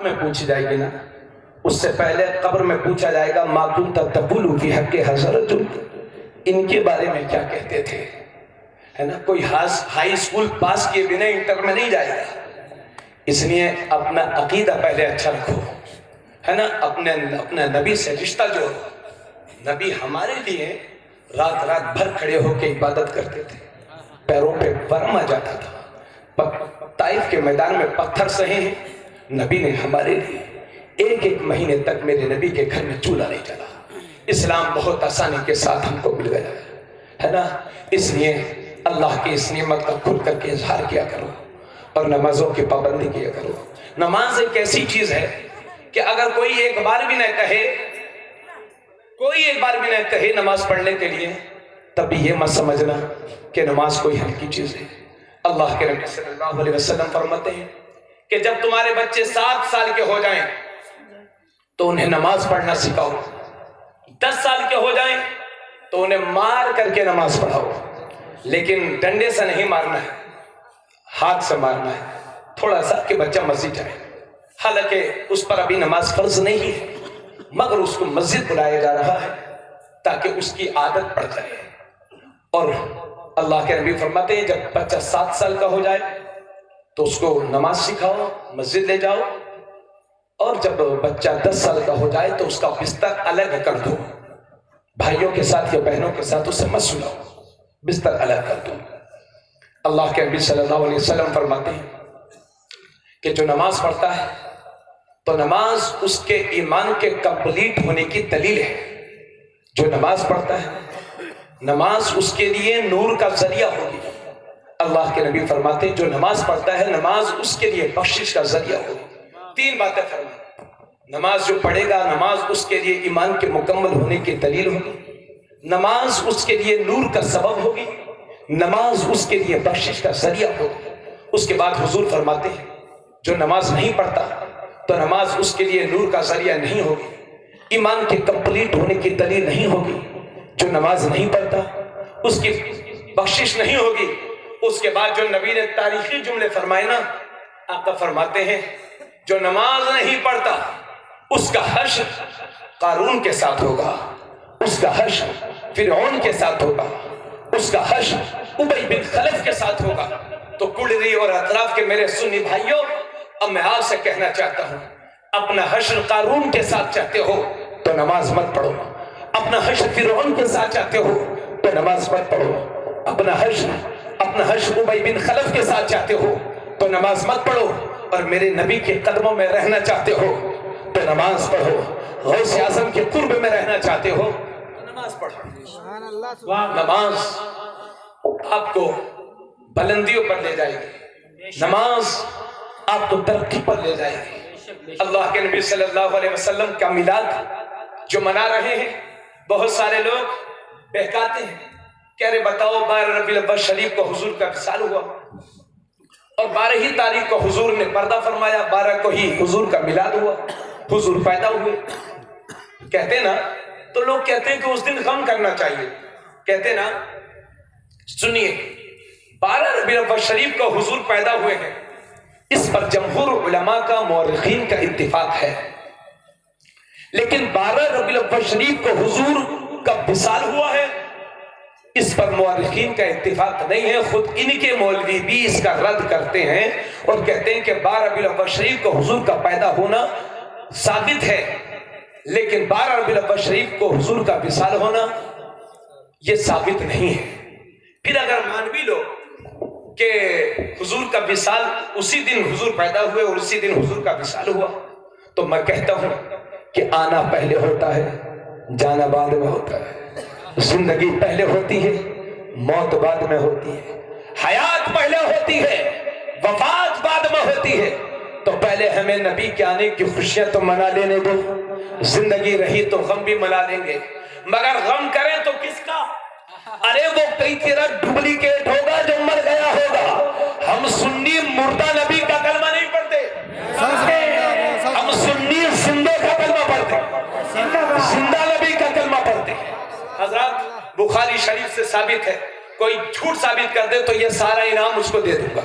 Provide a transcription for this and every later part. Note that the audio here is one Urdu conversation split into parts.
میں پوچھی جائے گی نا، اس سے پہلے قبر میں پوچھا جائے گا ما کنت تقول فی حق حضرت، ان کے بارے میں کیا کہتے تھے، ہے نا. کوئی ہائی اسکول پاس کیے بنا انٹر میں نہیں جائے گا. اس لیے اپنا عقیدہ پہلے اچھا رکھو، ہے نا. اپنے نبی سے رشتہ جوڑو. نبی ہمارے لیے رات بھر کھڑے ہو کے عبادت کرتے تھے، پیروں پہ ورم آ جاتا تھا. طائف کے میدان میں پتھر سہے ہیں. نبی نے ہمارے لیے ایک مہینے تک میرے نبی کے گھر میں چولہا نہیں جلا. اسلام بہت آسانی کے ساتھ ہم کو مل گیا ہے نا. اس لیے اللہ کی اس نعمت کا کھل کر کے اظہار کیا کرو اور نمازوں کی پابندی کیا کرو. نماز ایک ایسی چیز ہے کہ اگر کوئی ایک بار بھی نہ کہے نماز پڑھنے کے لیے، تب یہ مت سمجھنا کہ نماز کوئی ہلکی چیز ہے. اللہ کے نبی صلی اللہ علیہ وسلم فرماتے ہیں کہ جب تمہارے بچے 7 سال کے ہو جائیں تو انہیں نماز پڑھنا سکھاؤ. 10 سال کے ہو جائیں تو انہیں مار کر کے نماز پڑھاؤ. لیکن ڈنڈے سے نہیں مارنا ہے، ہاتھ سے مارنا ہے. تھوڑا سا کہ بچہ مسجد جائے، حالانکہ اس پر ابھی نماز فرض نہیں ہے، مگر اس کو مسجد بلایا جا رہا ہے تاکہ اس کی عادت پڑ جائے. اور اللہ کے نبی فرماتے ہیں جب بچہ 7 سال کا ہو جائے تو اس کو نماز سکھاؤ، مسجد لے جاؤ. اور جب بچہ 10 سال کا ہو جائے تو اس کا بستر الگ کر دو. بھائیوں کے ساتھ یا بہنوں کے ساتھ اسے مت سلاؤ، بستر الگ کر دو. اللہ کے نبی صلی اللہ علیہ وسلم فرماتے ہیں کہ جو نماز پڑھتا ہے تو نماز اس کے ایمان کے کمپلیٹ ہونے کی دلیل ہے. جو نماز پڑھتا ہے نماز اس کے لیے نور کا ذریعہ ہوگی. اللہ کے نبی فرماتے ہیں جو نماز پڑھتا ہے نماز اس کے لیے بخشش کا ذریعہ ہوگی. 3 باتیں فرمائیں. نماز جو پڑھے گا نماز اس کے لیے ایمان کے مکمل ہونے کی دلیل ہوگی، نماز اس کے لیے نور کا سبب ہوگی، نماز اس کے لیے بخشش کا ذریعہ ہوگی. اس کے بعد حضور فرماتے ہیں جو نماز نہیں پڑھتا تو نماز اس کے لیے نور کا ذریعہ نہیں ہوگی، ایمان کے کمپلیٹ ہونے کی دلیل نہیں ہوگی. جو نماز نہیں پڑھتا اس کی بخشش نہیں ہوگی. اس کے بعد جو نبی نے تاریخی جملے فرمائے نا، آقا فرماتے ہیں جو نماز نہیں پڑھتا اس کا حشر قارون کے ساتھ ہوگا، اس کا حشر فرعون کے ساتھ ہوگا، اس کا حشر ابی بن خلف کے ساتھ ہوگا. تو کڑری اور اطراف کے میرے سنی بھائیوں، اب میں آپ سے کہنا چاہتا ہوں اپنا حشر قارون کے ساتھ چاہتے ہو تو نماز مت پڑھو. اپنا حشر فرعون کے ساتھ چاہتے ہو تو نماز مت پڑھو. اپنا حشر ابی بن خلف کے ساتھ چاہتے ہو تو نماز مت پڑھو. اور میرے نبی کے قدموں میں رہنا چاہتے ہو تو نماز پڑھو. غوث اعظم کے قرب میں رہنا چاہتے ہو تو نماز پڑھو. نماز آپ کو بلندیوں پر لے جائے گی، نماز آپ کو ترقی پر لے جائے گی. اللہ کے نبی صلی اللہ علیہ وسلم کا میلاد جو منا رہے ہیں، بہت سارے لوگ بہکاتے ہیں کہ ارے بتاؤ 12 ربیع الاول شریف کو حضور کا وصال ہوا اور 12 تاریخ کو حضور نے پردہ فرمایا، 12 کو ہی حضور کا میلاد ہوا، حضور پیدا ہوئے. کہتے نا تو لوگ کہتے ہیں کہ اس دن غم کرنا چاہیے. کہتے نا سنیے 12 ربیع الاول شریف کو حضور پیدا ہوئے ہیں، اس پر جمہور علماء کا مورخین کا اتفاق ہے. لیکن 12 ربیع الاول شریف کو حضور کا وصال ہوا ہے، اس پر مورخین کا اتفاق نہیں ہے. خود ان کے مولوی بھی اس کا رد کرتے ہیں اور کہتے ہیں کہ 12 ربیع الاول شریف کو حضور کا پیدا ہونا ثابت ہے، لیکن 12 ربیع الاول شریف کو حضور کا وصال ہونا یہ ثابت نہیں ہے. پھر اگر مان بھی لو کہ حضور کا وصال اسی دن حضور پیدا ہوئے اور اسی دن حضور کا وصال ہوا، تو میں کہتا ہوں کہ آنا پہلے ہوتا ہے، جانا بعد میں ہوتا ہے. زندگی پہلے ہوتی ہے، موت بعد میں ہوتی ہے. حیات پہلے ہوتی ہے، وفات بعد میں ہوتی ہے. تو پہلے ہمیں نبی کے آنے کی خوشیاں تو منا لینے دو، زندگی رہی تو غم بھی منا لیں گے. مگر غم کریں تو کس کا؟ ارے وہ کئی طرح ڈپلیکیٹ ہوگا جو مر گیا ہوگا. ہم سنی مردہ نبی کا کلمہ نہیں پڑھتے، ہم سنی زندہ کا کلمہ پڑھتے، زندہ نبی کا کلمہ پڑھتے. حضرات بخاری شریف سے ثابت ہے، کوئی جھوٹ ثابت کر دے تو یہ سارا انعام اس کو دے دوں گا.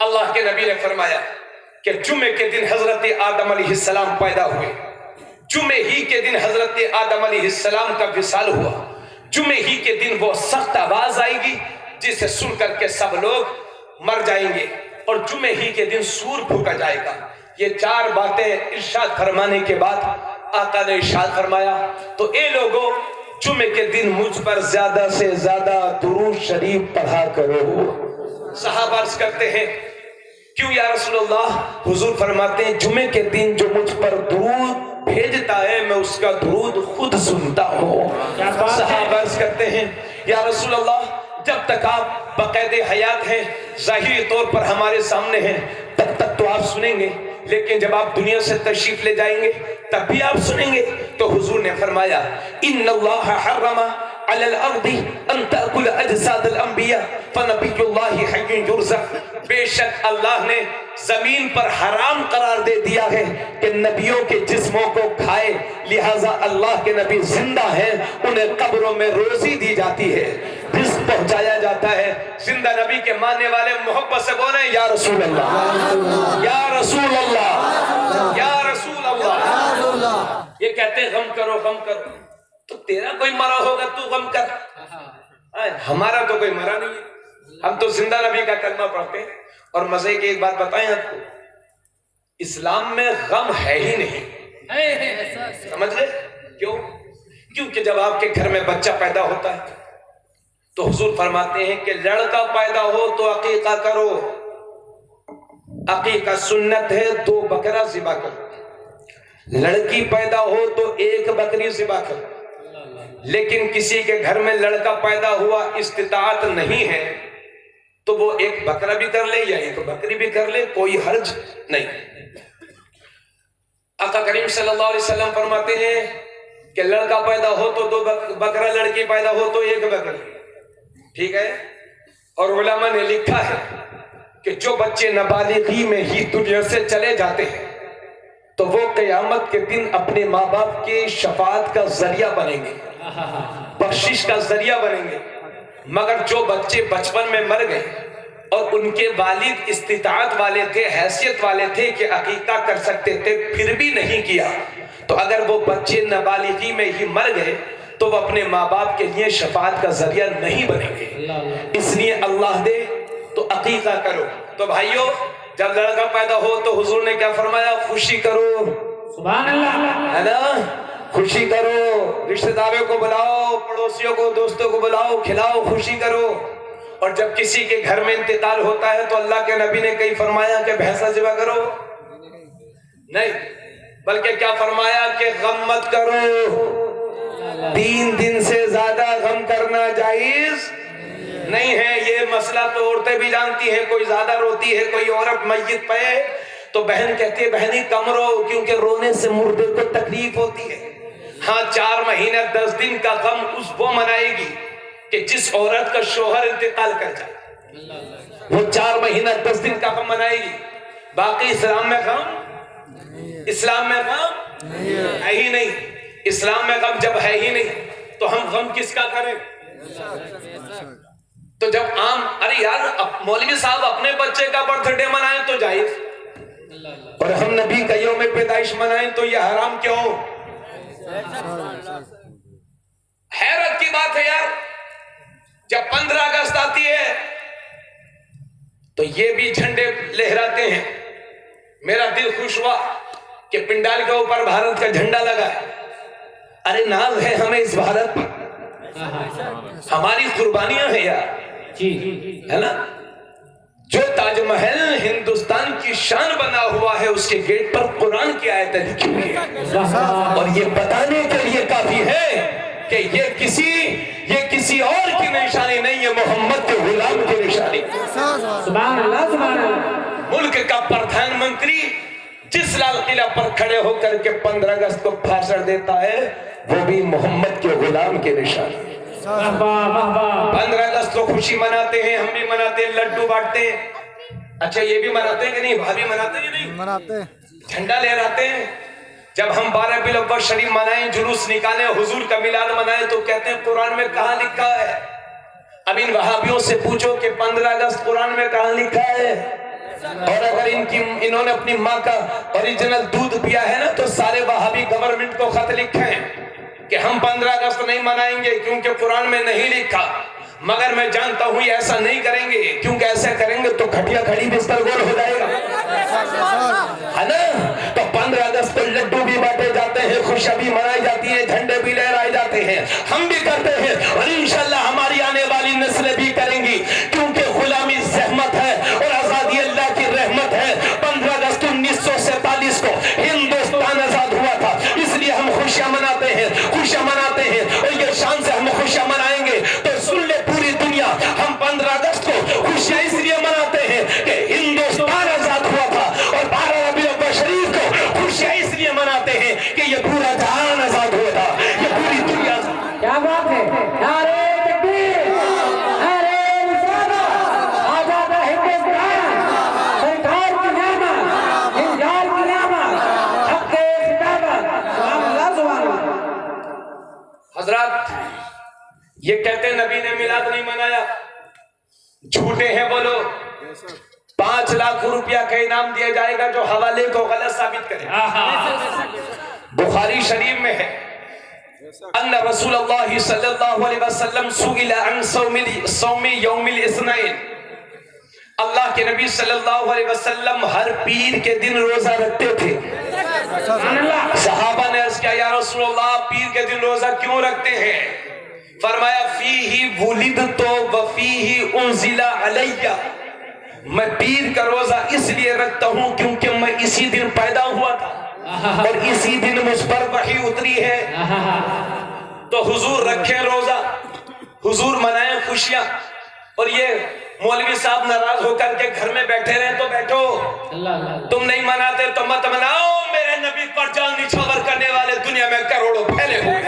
اللہ کے نبی نے فرمایا کہ جمعے کے دن حضرت آدم علیہ السلام پیدا ہوئے، جمعے ہی کے دن حضرت آدم علیہ السلام کا وصال ہوا، جمعے ہی کے دن وہ سخت آواز آئے گی جسے سن کر کے سب لوگ مر جائیں گے، اور جمعے ہی کے دن سور پھونکا جائے گا۔ یہ چار باتیں ارشاد فرمانے کے بعد آقا نے ارشاد فرمایا تو اے لوگوں جمعے کے دن مجھ پر زیادہ سے زیادہ درود شریف پڑھا کرو۔ صحابہ عرض کرتے ہیں کیوں یا رسول اللہ؟ حضور فرماتے ہیں جمعے کے دن جو مجھ پر درود بھیجتا ہے میں اس کا درود خود سنتا ہوں۔ صحابہ عرض کرتے ہیں یا رسول اللہ جب تک آپ بقید حیات ہیں، ظاہری طور پر ہمارے سامنے ہیں، تب تک تو آپ سنیں گے، لیکن جب آپ دنیا سے تشریف لے جائیں گے تب بھی آپ سنیں گے۔ تو حضور نے فرمایا ان اللہ حرم علی الارض ان تأکل اجساد الانبیاء فنبی اللہ حی یرزق، بے شک اللہ نے زمین پر حرام قرار دے دیا ہے کہ نبیوں کے جسموں کو کھائے، لہٰذا اللہ کے نبی زندہ ہیں، انہیں قبروں میں روزی دی جاتی ہے، رزق پہنچایا جاتا ہے۔ زندہ نبی کے ماننے والے محبت سے بولیں یا رسول اللہ، یا رسول اللہ، یا رسول اللہ۔ یہ کہتے ہیں غم کرو غم کرو، تو تیرا کوئی مرا ہوگا تو غم کر، ہمارا تو کوئی مرا نہیں ہے، ہم تو زندہ نبی کا کلمہ پڑھتے ہیں۔ اور مزے کی ایک بات بتائیں آپ کو، اسلام میں غم ہے ہی نہیں، سمجھ گئے کیوں؟ کیونکہ جب آپ کے گھر میں بچہ پیدا ہوتا ہے تو حضور فرماتے ہیں کہ لڑکا پیدا ہو تو عقیقہ کرو، عقیقہ سنت ہے، 2 بکرا ذبح کرو، لڑکی پیدا ہو تو 1 بکری ذبح کرو، لیکن کسی کے گھر میں لڑکا پیدا ہوا استطاعت نہیں ہے تو وہ 1 بکرا بھی کر لے یا 1 بکری بھی کر لے، کوئی حرج نہیں۔ آقا کریم صلی اللہ علیہ وسلم فرماتے ہیں کہ لڑکا پیدا ہو تو 2 بکرا، لڑکی پیدا ہو تو 1 بکری، ٹھیک ہے؟ اور علماء نے لکھا ہے کہ جو بچے نابالغی میں ہی دنیا سے چلے جاتے ہیں تو وہ قیامت کے دن اپنے ماں باپ کے شفاعت کا ذریعہ بنیں گے، بخشش کا ذریعہ بنیں گے، مگر جو بچے بچپن میں مر گئے اور ان کے والد استطاعت والے تھے، حیثیت والے تھے کہ عقیقہ کر سکتے تھے پھر بھی نہیں کیا، تو اگر وہ بچے نابالغی میں ہی مر گئے تو وہ اپنے ماں باپ کے لیے شفاعت کا ذریعہ نہیں بنیں گے۔ اس لیے اللہ دے تو عقیقہ کرو۔ تو بھائیو جب لڑکا پیدا ہو تو حضور نے کیا فرمایا؟ خوشی کرو، سبحان اللہ، ہے نا؟ خوشی کرو، رشتہ داروں کو بلاؤ، پڑوسیوں کو، دوستوں کو بلاؤ، کھلاؤ، خوشی کرو۔ اور جب کسی کے گھر میں انتقال ہوتا ہے تو اللہ کے نبی نے کہیں فرمایا کہ بھینسا ذبح کرو؟ نہیں، بلکہ کیا فرمایا کہ غم مت کرو، 3 دن سے زیادہ غم کرنا جائز نہیں ہے۔ یہ مسئلہ تو عورتیں بھی جانتی ہیں، کوئی زیادہ روتی ہے، کوئی عورت میت پہ تو بہن کہتی ہے بہنی کم رو، کیونکہ رونے سے مردے کو تکلیف ہوتی ہے۔ ہاں 4 مہینے 10 دن کا غم وہ منائے گی کہ جس عورت کا شوہر انتقال کر جائے، وہ 4 مہینہ 10 دن کا غم منائے گی۔ باقی اسلام میں غم، اسلام میں غم ہے ہی نہیں۔ اسلام میں غم جب ہے ہی نہیں تو ہم غم کس کا کریں؟ تو جب ارے یار مولوی صاحب اپنے بچے کا برتھ ڈے منائیں تو جائز، اور ہم نبی کا یوم پیدائش منائیں تو یہ حرام کیوں؟ حیرت کی بات ہے یار، جب 15 اگست آتی ہے تو یہ بھی جھنڈے لہراتے ہیں، میرا دل خوش ہوا کہ پنڈال کے اوپر بھارت کا جھنڈا لگا ہے۔ ارے ناز ہے ہمیں اس بھارت پر، ہماری قربانیاں ہیں یار، ہے نا؟ جو تاج محل ہندوستان کی شان بنا ہوا ہے اس کے گیٹ پر قرآن کی آیتیں لکھی ہوئی ہیں، اور یہ بتانے کے لیے کافی ہے کہ یہ کسی اور کی نشانی نہیں ہے، محمد کے غلام کی نشانی۔ سبحان اللہ، سبحان اللہ۔ ملک کا پردھان منتری جس لال قلعہ پر کھڑے ہو کر کے 15 اگست کو بھاشن دیتا ہے وہ بھی محمد کے غلام کے نشانی۔ 15 اگست کو خوشی مناتے ہیں، ہم بھی مناتے ہیں، لڈو بانٹتے ہیں۔ اچھا یہ بھی مناتے ہیں کہ نہیں؟ بھابھی مناتے ہیں کہ نہیں؟ مناتے ہیں، جھنڈا لہراتے ہیں۔ جب ہم 12 ربیع الاول شریف منائیں، جلوس نکالیں، حضور کا میلاد منائیں تو کہتے ہیں قرآن میں کہاں لکھا ہے؟ اب ان وہابیوں سے پوچھو کہ 15 اگست قرآن میں کہاں لکھا ہے؟ اور اگر انہوں نے اپنی ماں کا اوریجنل دودھ پیا ہے نا تو سارے وہابی گورنمنٹ کو خط لکھیں کہ ہم 15 اگست نہیں منائیں گے کیونکہ قرآن میں نہیں لکھا، مگر میں جانتا ہوں یہ ایسا نہیں کریں گے کیونکہ ایسا کریں گے تو کھٹیا کھڑی بستر گول ہو جائے گا، ہے نا؟ تو 15 اگست کو لڈو بھی بانٹے جاتے ہیں، خوشیاں بھی منائی جاتی ہیں، جھنڈے بھی لہرائے جاتے ہیں، ہم بھی کرتے ہیں اور انشاءاللہ ہماری آنے والی نسلیں بھی کریں گی، کیونکہ غلامی زحمت ہے اور آزادی اللہ کی رحمت ہے۔ 15 اگست 1947 کو ہندوستان آزاد ہوا تھا، اس لیے ہم خوشیاں مناتے ہیں، خوشیاں مناتے ہیں اور یہ شان سے ہم خوشیاں منائیں گے۔ تو سن لے پوری دنیا، ہم 15 اگست کو خوشیاں اس لیے مناتے ہیں کہ ہندوستان آزاد ہوا تھا، اور 12 ربیع الاول شریف کو خوشیاں اس لیے مناتے ہیں کہ یہ پورا جہان آزاد ہوا تھا، یہ پوری دنیا۔ کیا بات ہے؟ نعرہ تکبیر، نعرہ رسالت، آزاد ہندوستان، سرکار کی نعمت، انجال کی نعمت، حق خطابت، سبحان اللہ سبحان اللہ۔ حضرات یہ کہتے ہیں نبی نے میلاد نہیں منایا، جھوٹے ہیں وہ لوگ۔ 5 لاکھ روپیہ کا انعام دیا جائے گا جو حوالے کو غلط ثابت کرے۔ بخاری شریف میں ہے ان رسول اللہ صلی اللہ علیہ وسلم سئل عن صوم یوم الاثنین، اللہ کے نبی صلی اللہ علیہ وسلم ہر پیر کے دن روزہ رکھتے تھے۔ صحابہ نے عرض کیا یا رسول اللہ پیر کے دن روزہ کیوں رکھتے ہیں؟ فرمایا فیہ ولدت وفیہ انزل علی، میں پیر کا روزہ اس لیے رکھتا ہوں کیونکہ میں اسی دن پیدا ہوا تھا اور اسی دن مجھ پر وحی اتری ہے۔ تو حضور رکھیں روزہ، حضور منائیں خوشیاں، اور یہ مولوی صاحب ناراض ہو کر کے گھر میں بیٹھے رہیں تو بیٹھو، تم نہیں مناتے تو مت مناؤ، میرے نبی پر جان نچھاور کرنے والے دنیا میں کروڑوں پھیلے ہوئے،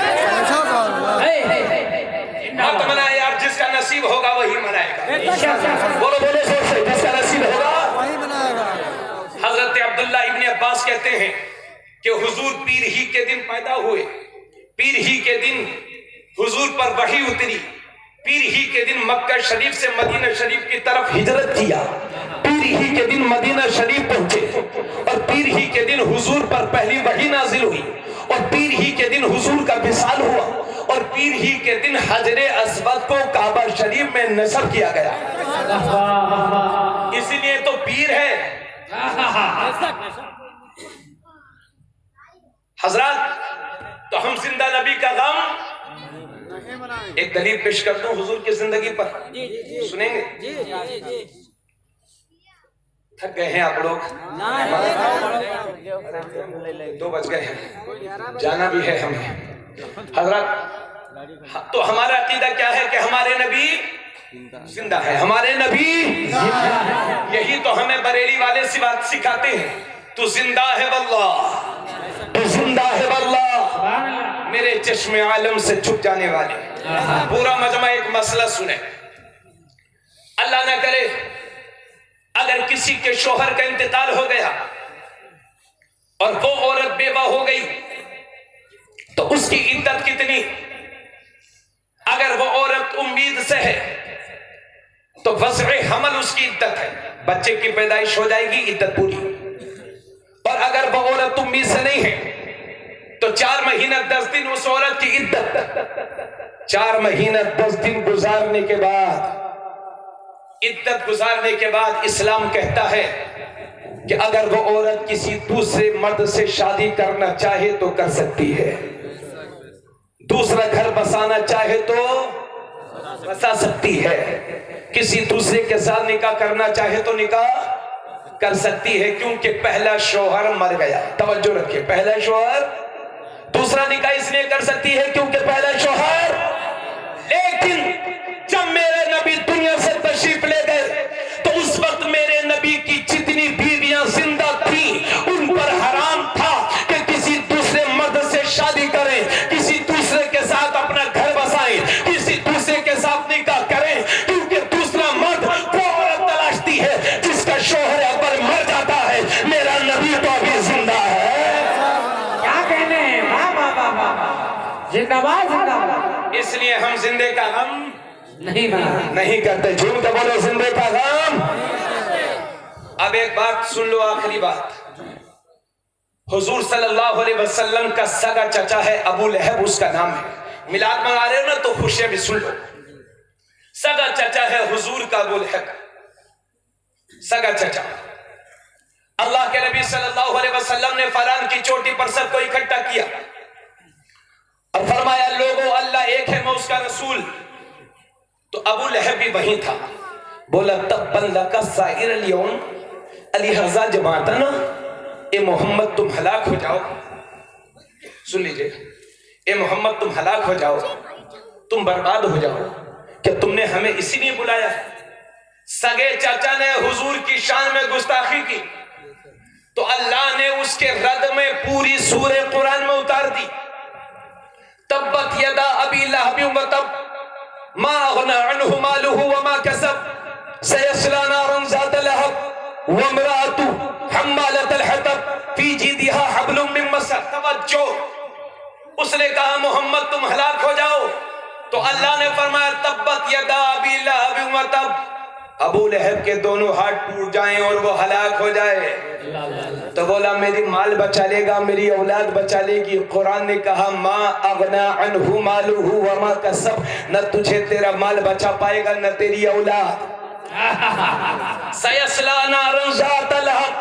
مت منائے یار، جس کا نصیب ہوگا وہی منائے گا، بولو بولو زور سے، جس کا نصیب ہوگا وہی منائے گا۔ حضرت عبداللہ ابن عباس کہتے ہیں کہ حضور پیر ہی کے دن پیدا ہوئے، پیر ہی کے دن حضور پر وحی اتری، پیر ہی کے دن مکہ شریف سے مدینہ شریف کی طرف ہجرت کیا، پیر ہی کے دن مدینہ شریف پہنچے، اور پیر ہی کے دن حضور پر پہلی وحی نازل ہوئی، اور پیر ہی کے دن حضور کا وصال ہوا، اور پیر ہی کے دن حجر اسود کو کعبہ شریف میں نصب کیا گیا، اسی لیے تو پیر ہے۔ حضرات تو ہم زندہ نبی کا غم، ایک دلیل پیش کر دوں حضور کی زندگی پر، سنیں گے؟ تھک گئے ہیں آپ لوگ، 2 بج گئے ہیں، جانا بھی ہے ہمیں۔ حضرات تو ہمارا عقیدہ کیا ہے کہ ہمارے نبی زندہ ہے، ہمارے نبی، یہی تو ہمیں بریلی والے سکھاتے ہیں، تو زندہ ہے واللہ، تو زندہ ہے واللہ، میرے چشم عالم سے چھپ جانے والے۔ پورا مجمع ایک مسئلہ سنیں، اللہ نہ کرے اگر کسی کے شوہر کا انتقال ہو گیا اور وہ عورت بیوہ ہو گئی تو اس کی عدت کتنی؟ اگر وہ عورت امید سے ہے تو وضع حمل اس کی عدت ہے، بچے کی پیدائش ہو جائے گی، عدت پوری۔ اور اگر وہ عورت امید سے نہیں ہے تو 4 مہینہ 10 دن اس عورت کی عدت، 4 مہینہ 10 دن گزارنے کے بعد، عدت گزارنے کے بعد اسلام کہتا ہے کہ اگر وہ عورت کسی دوسرے مرد سے شادی کرنا چاہے تو کر سکتی ہے، دوسرا گھر بسانا چاہے تو بسا سکتی ہے، کسی دوسرے کے ساتھ نکاح کرنا چاہے تو نکاح کر سکتی ہے، کیونکہ پہلا شوہر مر گیا۔ توجہ رکھیں، پہلا شوہر، دوسرا نکاح اس لیے کر سکتی ہے کیونکہ پہلا شوہر۔ لیکن جب میرے نبی دنیا سے تشریف لے گئے تو اس وقت میرے نبی کی جتنی بیویاں زندہ تھیں ان پر حرام تھا کہ کسی دوسرے مرد سے شادی کریں، کسی دوسرے کے ساتھ اپنا گھر بسائیں، کسی دوسرے کے ساتھ نکاح کریں، کیونکہ دوسرا مرد وہ عورت تلاشتی ہے جس کا شوہر اول مر جاتا ہے۔ میرا نبی تو ابھی زندہ ہے، کیا کہنے ہیں؟ زندہ باد، زندہ باد۔ اس لیے ہم زندے کا غم نہیں نہیں کرتے، جھوم کے بولو زندے کا غم۔ اب ایک بات سن لو، آخری بات، حضور صلی اللہ علیہ وسلم کا سگا چچا ہے ابو لہب، اس کا نام ہے، میلاد منا رہے ہو نا تو خوشیاں بھی سن لو، سگا چچا ہے حضور کا ابو لہب، سگا چچا۔ اللہ کے نبی صلی اللہ علیہ وسلم نے فلان کی چوٹی پر سب کو اکٹھا کیا اور فرمایا لوگوں اللہ ایک ہے، میں اس کا رسول۔ تو ابو لہب بھی وہیں تھا، بولا تبن لک سائر اليوم، لہذا جماعتنا، اے محمد تم ہلاک ہو جاؤ، سن لیجئے، اے محمد تم ہلاک ہو جاؤ، تم برباد ہو جاؤ، کہ تم نے ہمیں اسی لیے بلایا؟ سگے چاچا نے حضور کی شان میں گستاخی کی تو اللہ نے اس کے رد میں پوری سورہ قرآن میں اتار دی، تبت یدا ابی لہب وتب ما اغنى عنه ماله وما كسب سيصلى نارا ذات لهب وامرأته حمالة الحطب في جيدها حبل من مسد۔ توجہ، اس نے کہا محمد تم ہلاک ہو جاؤ تو اللہ نے فرمایا تبت یدا ابی لہب وتب، ابو لہب کے دونوں ہاتھ ٹوٹ جائیں اور وہ ہلاک ہو جائے۔ تو بولا میری مال بچا لے گا، میری اولاد بچا لے گی۔ قرآن نے کہا ما اغنا عنہ مالہ وما کسب، نہ تجھے تیرا مال بچا پائے گا نہ تیری اولاد۔ سیصلی نارا ذات لہب،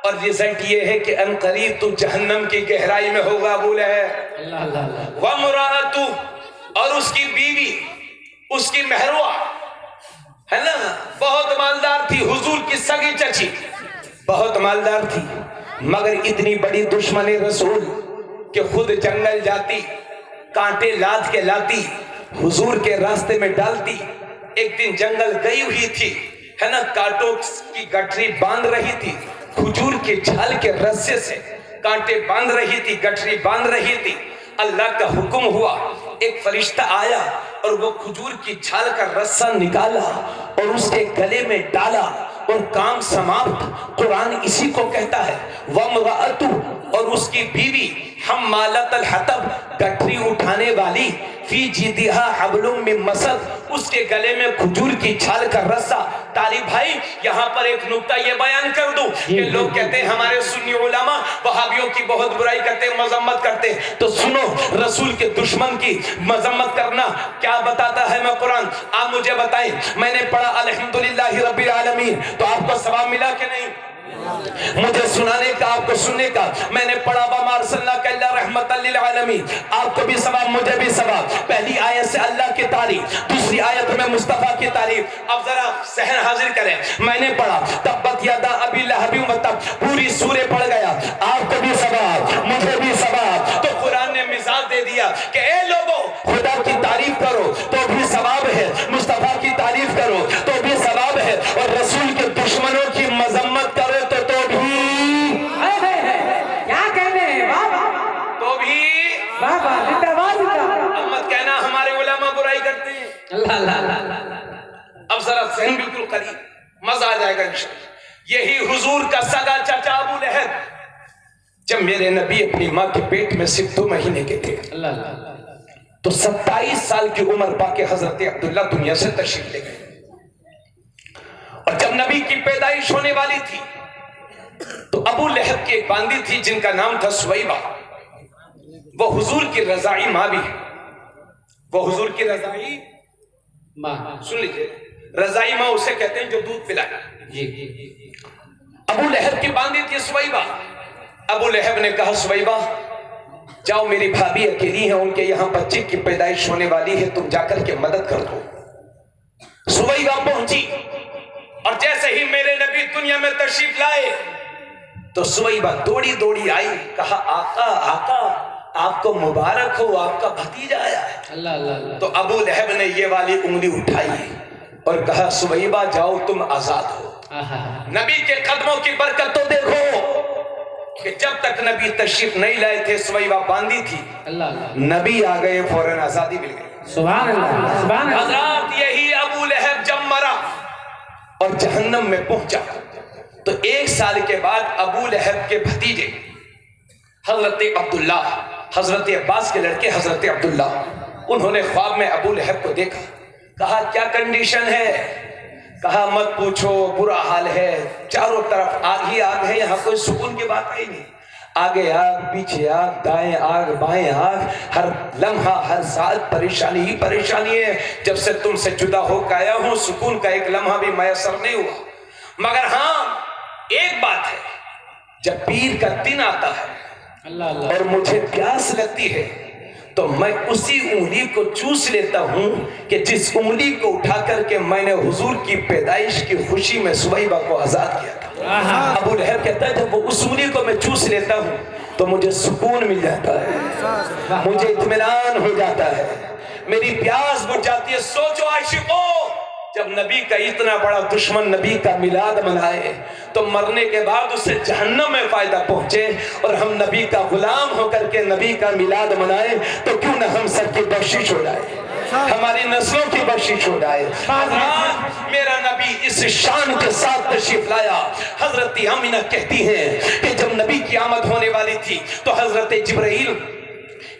اور رزلٹ یہ ہے کہ ان قریب تو جہنم کی گہرائی میں ہوگا ابو لہب۔ وامرأتہ، اور اس کی بیوی، اس کی مہروا ہے نا، بہت مالدار تھی، حضور کی سگی چچی بہت مالدار تھی، مگر اتنی بڑی دشمن رسول کہ خود جنگل جاتی، کانٹے لاد کے لاتی، حضور کے راستے میں ڈالتی۔ ایک دن جنگل گئی ہوئی تھی ہے نا، کانٹوں کی گٹھری باندھ رہی تھی، کھجور کے چھال کے رسے سے کانٹے باندھ رہی تھی، گٹھری باندھ رہی تھی۔ اللہ کا حکم ہوا، ایک فرشتہ آیا اور وہ کھجور کی چھال کا رسہ نکالا اور اس کے گلے میں ڈالا اور کام سماپت۔ قرآن اسی کو کہتا ہے وَامْرَأَتُهُ، اور اس کی بیوی حمالۃ الحطب، گٹھری اٹھانے والی، فی جیدہا حبل من مسد، اس کے گلے میں کھجور کی چھال کا رسہ۔ طالب بھائی یہاں پر ایک نکتہ یہ بیان کر دوں کہ لوگ کہتے ہیں ہمارے سنی علماء وہابیوں کی بہت برائی کرتے ہیں، مذمت کرتے ہیں، تو سنو رسول کے دشمن کی مذمت کرنا کیا بتاتا ہے میں قرآن؟ آپ مجھے بتائیں، میں نے پڑھا الحمدللہ رب العالمین، تو آپ کو ثواب ملا کہ نہیں؟ مجھے سنانے کا، آپ کو سننے کا۔ میں نے پڑھا وَمَا أَرْسَلْنَاكَ إِلَّا رَحْمَةً لِلْعَالَمِينَ، آپ کو بھی ثواب مجھے بھی ثواب۔ پہلی آیت سے اللہ کی تعریف، دوسری آیت میں مصطفیٰ کی تعریف۔ اب ذرا ذہن حاضر کریں، میں نے پڑھا تبت یدا ابی لہب وتب، پوری سورہ پڑھ گیا، آپ کو بھی ثواب مجھے بھی ثواب۔ تو قرآن نے مثال دے دیا کہ اے لوگوں خدا کی تعریف کرو تو بھی ثواب ہے، مصطفیٰ کی تعریف کرو تو بھی ثواب ہے، اور رسول کے دشمنوں کی مذمت کرو تو بھی کیا کہنے ہیں تو بھی مت کہنا ہمارے علماء برائی کرتے ہیں۔ اب ذرا ذہن بالکل قریب، مزہ آ جائے گا انشاءاللہ۔ یہی حضور کا سگا چچا ابو لہب، جب میرے نبی اپنی ماں کے پیٹ میں صرف 2 مہینے کے تھے تو 27 سال کی عمر پا کے حضرت عبداللہ دنیا سے تشریف لے گئے، اور جب نبی کی پیدائش ہونے والی تھی تو ابو لہب کی ایک باندی تھی جن کا نام تھا سویبہ، وہ حضور کی رضاعی ماں بھی ہے، وہ حضور کی رضاعی ماں، سن لیجئے، رضاعی ماں اسے کہتے ہیں جو دودھ پلائے۔ ابو لہب کی باندی تھی سویبہ۔ ابو لہب نے کہا سویبہ جاؤ، میری بھابی اکیلی ہیں، ان کے یہاں بچے کی پیدائش ہونے والی ہے، تم جا کر کے مدد کر دو۔ سویبہ پہنچی، اور جیسے ہی میرے نبی دنیا میں تشریف لائے تو سویبہ دوڑی دوڑی آئی، کہا آقا آقا آپ کو مبارک ہو، آپ کا بھتیجا آیا ہے۔ تو ابو لہب نے یہ والی انگلی اٹھائی اور کہا سویبہ جاؤ تم آزاد ہو۔ نبی کے قدموں کی برکت تو دیکھو کہ جب تک نبی تشریف نہیں لائے تھے سویبہ باندھی تھی، نبی آ گئے فوراً آزادی مل گئی۔ سبحان اللہ، سبحان اللہ۔ حضرات یہی ابو لہب جب مرا اور جہنم میں پہنچا تو 1 سال کے بعد ابو لہب کے بھتیجے حضرت عبداللہ، حضرت عباس کے لڑکے حضرت عبداللہ، انہوں نے خواب میں ابو لہب کو دیکھا، کہا کیا کنڈیشن ہے؟ کہا مت پوچھو برا حال ہے، چاروں طرف آگ ہی آگ ہے، یہاں کوئی سکون کی بات ہے ہی نہیں، آگے آگ پیچھے آگ دائیں آگ بائیں آگ، ہر لمحہ ہر ساتھ پریشانی ہی پریشانی ہے۔ جب سے تم سے جدا ہو کے آیا ہوں سکون کا ایک لمحہ بھی میسر نہیں ہوا، مگر ہاں ایک بات ہے، جب پیر کا دن آتا ہے اور مجھے پیاس لگتی ہے تو میں اسی انگلی کو چوس لیتا ہوں کہ جس انگلی کو اٹھا کر کے میں نے حضور کی پیدائش کی خوشی میں سویبہ کو آزاد کیا تھا۔ ابو لہب کہتا ہے جب وہ اس انگلی کو میں چوس لیتا ہوں تو مجھے سکون مل جاتا ہے، مجھے اطمینان ہو جاتا ہے، میری پیاس بجھ جاتی ہے۔ سوچو عاشقو، جب نبی کا اتنا بڑا دشمن نبی کا میلاد منائے تو مرنے کے بعد اسے جہنم میں فائدہ پہنچے، اور ہم نبی کا غلام ہو کر کے نبی کا میلاد منائے تو کیوں نہ ہم سب کی بخشش ہو جائے، ہماری نسلوں کی بخشش ہو جائے۔ حضرات میرا نبی اس شان کے ساتھ تشریف لایا، حضرت آمینہ کہتی ہیں کہ جب نبی کی آمد ہونے والی تھی تو حضرت جبرائیل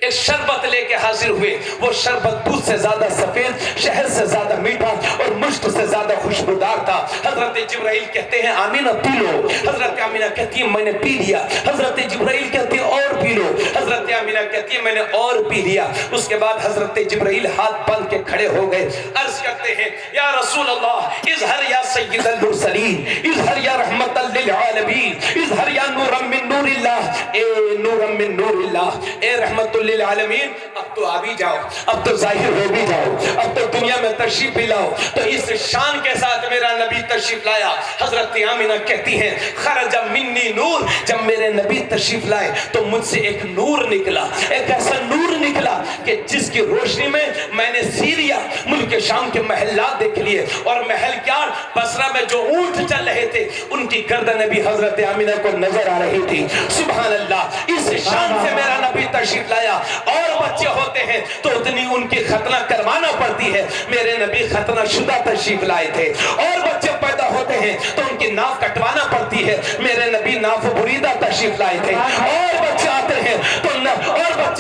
ایک شربت لے کے حاضر ہوئے، وہ شربت دودھ سے زیادہ سفید، شہد سے زیادہ میٹھا اور مشک سے زیادہ خوشبودار تھا۔ حضرت جبرائیل کہتے ہیں آمینہ پی لو، حضرت آمینہ کہتی ہے میں نے پی لیا، حضرت جبرائیل کہتے ہیں اور پی لو، حضرت آمینہ کہتی ہے میں نے اور پی لیا۔ اس کے بعد حضرت جبرائیل ہاتھ باندھ کے کھڑے ہو گئے، عرض کرتے ہیں یا رسول اللہ اظہر یا سید المرسلین، اظہر یا رحمت للعالمین، اظہر یا نورا من نور اللہ، اے نورا من نور اللہ، اے رحمت للعالمین، اب تو آ بھی جاؤ، اب تو ظاہر ہو بھی جاؤ، اب تو دنیا میں تشریف بھی لاؤ۔ تو اس شان کے ساتھ میرا نبی تشریف لایا۔ حضرت آمینہ کہتی ہیں خرج منی نور، جب میرے نبی تشریف لائے تو مجھ سے ایک نور نکلا، ایک ایسا نور نکلا کہ جس کی روشنی میں میں نے سیریا ملک شام کے محلات دیکھ لیے، اور محل کیا بصرہ میں جو اونٹ چل رہے تھے ان کی گردن بھی حضرت آمینہ کو نظر آ رہی تھی۔ سبحان اللہ، اس شان سے میرا نبی تشریف لایا۔ اور بچے ہوتے ہیں تو اتنی ان کی ختنہ کروانا پڑتی ہے، میرے نبی ختنہ شدہ تشریف لائے تھے۔ اور بچے پیدا ہوتے ہیں تو ان کی ناف کٹوانا پڑتی ہے، میرے نبی ناف بریدہ تشریف لائے تھے۔ اور بچے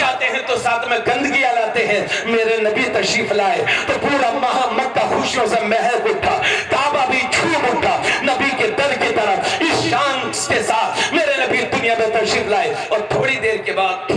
آتے ہیں تو ساتھ میں گندگیاں لاتے ہیں، میرے نبی تشریف لائے تو پورا مکہ خوشیوں سے مہک اٹھا، کعبہ بھی جھوم اٹھا نبی کے در کی طرف۔ اس شان کے ساتھ میرے نبی دنیا میں تشریف لائے، اور تھوڑی دیر کے بعد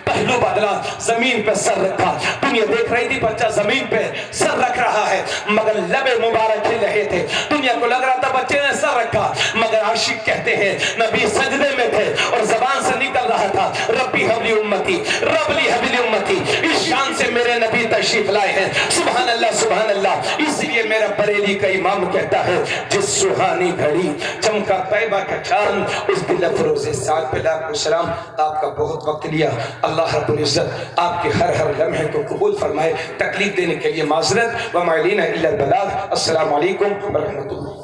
پہلو بدلا، زمین پہ سر رکھا، دنیا دیکھ رہی تھی بچہ زمین پہ سر رکھ رہا ہے مگر لب مبارک ہل رہے تھے، دنیا کو لگ رہا تھا بچے نے سر رکھا، مگر عاشق کہتے ہیں نبی سجدے میں تھے اور زبان سے نکل رہا تھا ربی حبلی امتی، رب لی حبلی امتی۔ اس شان سے میرے نبی تشریف لائے ہیں، سبحان اللہ سبحان اللہ۔ اس لیے میرا بریلی کا امام کہتا ہے جس سہانی گھڑی چمکا طیبہ کا چاند، اس دل افروز سعد پہ لاکھ السلام۔ آپ کا بہت وقت لیا، اللہ رب العزت آپ کے ہر لمحے کو قبول فرمائے۔ تکلیف دینے کے لیے معذرت، وما علینا الا البلاغ۔ السلام علیکم ورحمۃ اللہ۔